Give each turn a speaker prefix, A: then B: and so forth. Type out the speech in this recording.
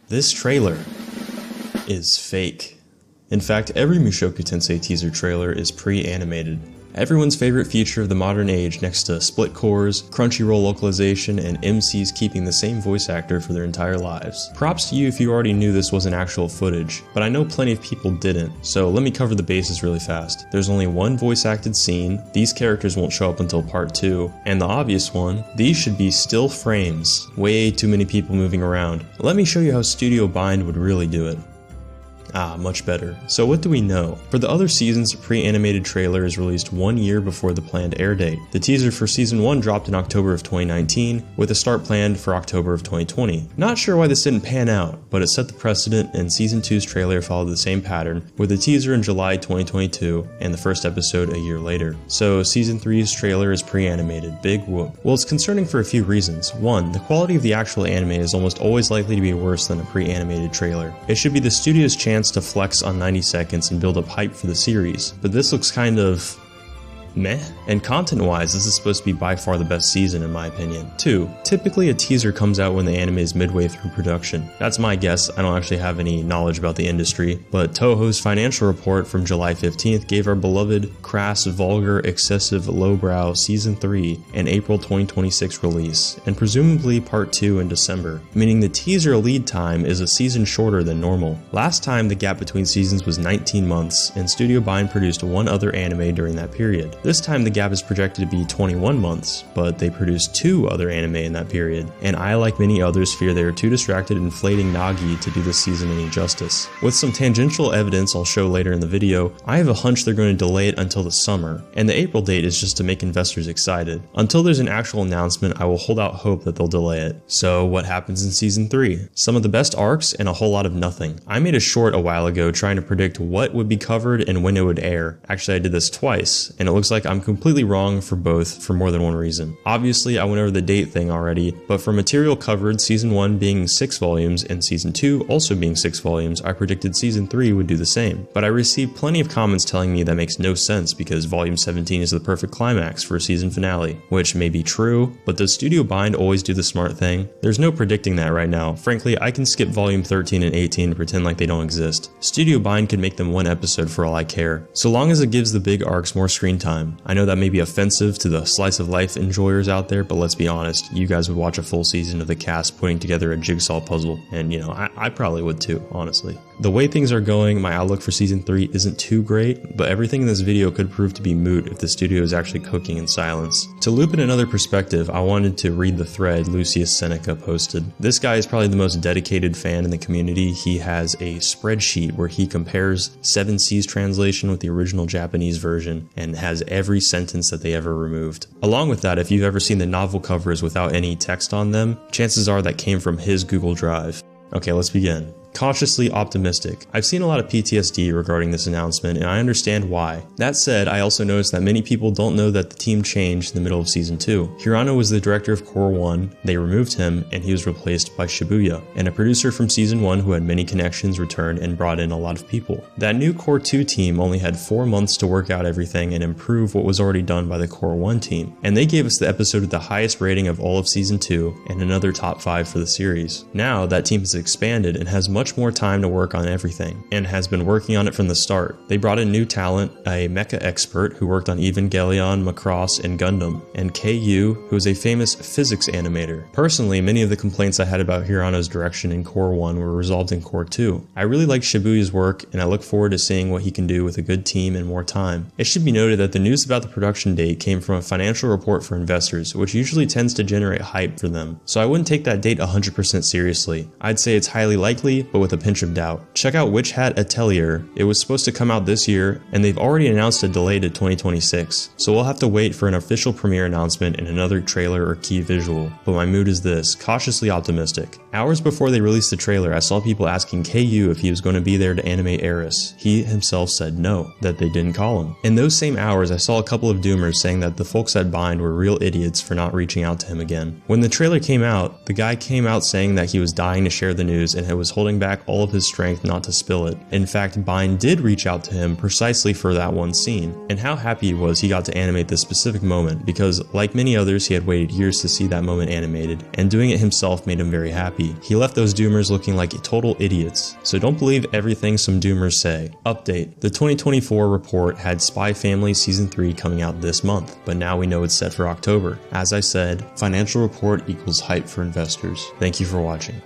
A: This trailer is fake. In fact, every Mushoku Tensei teaser trailer is pre-animated. Everyone's favorite feature of the modern age next to split-cours, crunchyroll localization, and MCs keeping the same voice actor for their entire lives. Props to you if you already knew this wasn't actual footage, but I know plenty of people didn't, so let me cover the bases really fast. There's only one voice-acted scene, these characters won't show up until part 2, and the obvious one, these should be still frames. Way too many people moving around. Let me show you how Studio Bind would really do it. Much better. So what do we know? For the other seasons, a pre-animated trailer is released 1 year before the planned air date. The teaser for season 1 dropped in October of 2019, with a start planned for October of 2020. Not sure why this didn't pan out, but it set the precedent, and season 2's trailer followed the same pattern, with the teaser in July 2022 and the first episode a year later. So season 3's trailer is pre-animated. Big whoop. Well, it's concerning for a few reasons. One, the quality of the actual anime is almost always likely to be worse than a pre-animated trailer. It should be the studio's chance to flex on 90 seconds and build up hype for the series, but this looks kind of meh. And content-wise, this is supposed to be by far the best season in my opinion. 2. Typically a teaser comes out when the anime is midway through production. That's my guess, I don't actually have any knowledge about the industry, but Toho's financial report from July 15th gave our beloved, crass, vulgar, excessive, lowbrow Season 3 an April 2026 release, and presumably Part 2 in December, meaning the teaser lead time is a season shorter than normal. Last time the gap between seasons was 19 months, and Studio Bind produced one other anime during that period. This time the gap is projected to be 21 months, but they produced 2 other anime in that period, and I, like many others, fear they are too distracted inflating Nagi to do this season any justice. With some tangential evidence I'll show later in the video, I have a hunch they're going to delay it until the summer, and the April date is just to make investors excited. Until there's an actual announcement, I will hold out hope that they'll delay it. So what happens in season 3? Some of the best arcs and a whole lot of nothing. I made a short a while ago trying to predict what would be covered and when it would air. Actually, I did this twice, and it looks like I'm completely wrong for both for more than one reason. Obviously, I went over the date thing already, but for material covered, season 1 being 6 volumes and season 2 also being 6 volumes, I predicted season 3 would do the same. But I received plenty of comments telling me that makes no sense because volume 17 is the perfect climax for a season finale, which may be true, but does Studio Bind always do the smart thing? There's no predicting that right now. Frankly, I can skip volume 13 and 18 and pretend like they don't exist. Studio Bind could make them one episode for all I care, so long as it gives the big arcs more screen time. I know that may be offensive to the slice of life enjoyers out there, but let's be honest, you guys would watch a full season of the cast putting together a jigsaw puzzle, and you know, I probably would too, honestly. The way things are going, my outlook for season 3 isn't too great, but everything in this video could prove to be moot if the studio is actually cooking in silence. To loop in another perspective, I wanted to read the thread Lucius Senica posted. This guy is probably the most dedicated fan in the community. He has a spreadsheet where he compares 7 C's translation with the original Japanese version and has every sentence that they ever removed. Along with that, if you've ever seen the novel covers without any text on them, chances are that came from his Google Drive. Okay, let's begin. Cautiously optimistic. I've seen a lot of PTSD regarding this announcement, and I understand why. That said, I also noticed that many people don't know that the team changed in the middle of season 2. Hirano was the director of Core 1, they removed him, and he was replaced by Shibuya, and a producer from season 1 who had many connections returned and brought in a lot of people. That new Core 2 team only had 4 months to work out everything and improve what was already done by the Core 1 team, and they gave us the episode with the highest rating of all of season 2 and another top 5 for the series. Now, that team has expanded and has much more time to work on everything, and has been working on it from the start. They brought in new talent, a mecha expert who worked on Evangelion, Macross, and Gundam, and KU, who is a famous physics animator. Personally, many of the complaints I had about Hirano's direction in Core 1 were resolved in Core 2. I really like Shibuya's work, and I look forward to seeing what he can do with a good team and more time. It should be noted that the news about the production date came from a financial report for investors, which usually tends to generate hype for them, so I wouldn't take that date 100% seriously. I'd say it's highly likely, but with a pinch of doubt. Check out Witch Hat Atelier. It was supposed to come out this year, and they've already announced a delay to 2026, so we'll have to wait for an official premiere announcement and another trailer or key visual. But my mood is this, cautiously optimistic. Hours before they released the trailer, I saw people asking KU if he was going to be there to animate Eris. He himself said no, that they didn't call him. In those same hours, I saw a couple of doomers saying that the folks at Bind were real idiots for not reaching out to him again. When the trailer came out, the guy came out saying that he was dying to share the news and was holding back back all of his strength not to spill it. In fact, Bine did reach out to him precisely for that one scene, and how happy he was he got to animate this specific moment, because like many others, he had waited years to see that moment animated, and doing it himself made him very happy. He left those doomers looking like total idiots, so don't believe everything some doomers say. Update: the 2024 report had Spy Family Season 3 coming out this month, but now we know it's set for October. As I said, financial report equals hype for investors. Thank you for watching.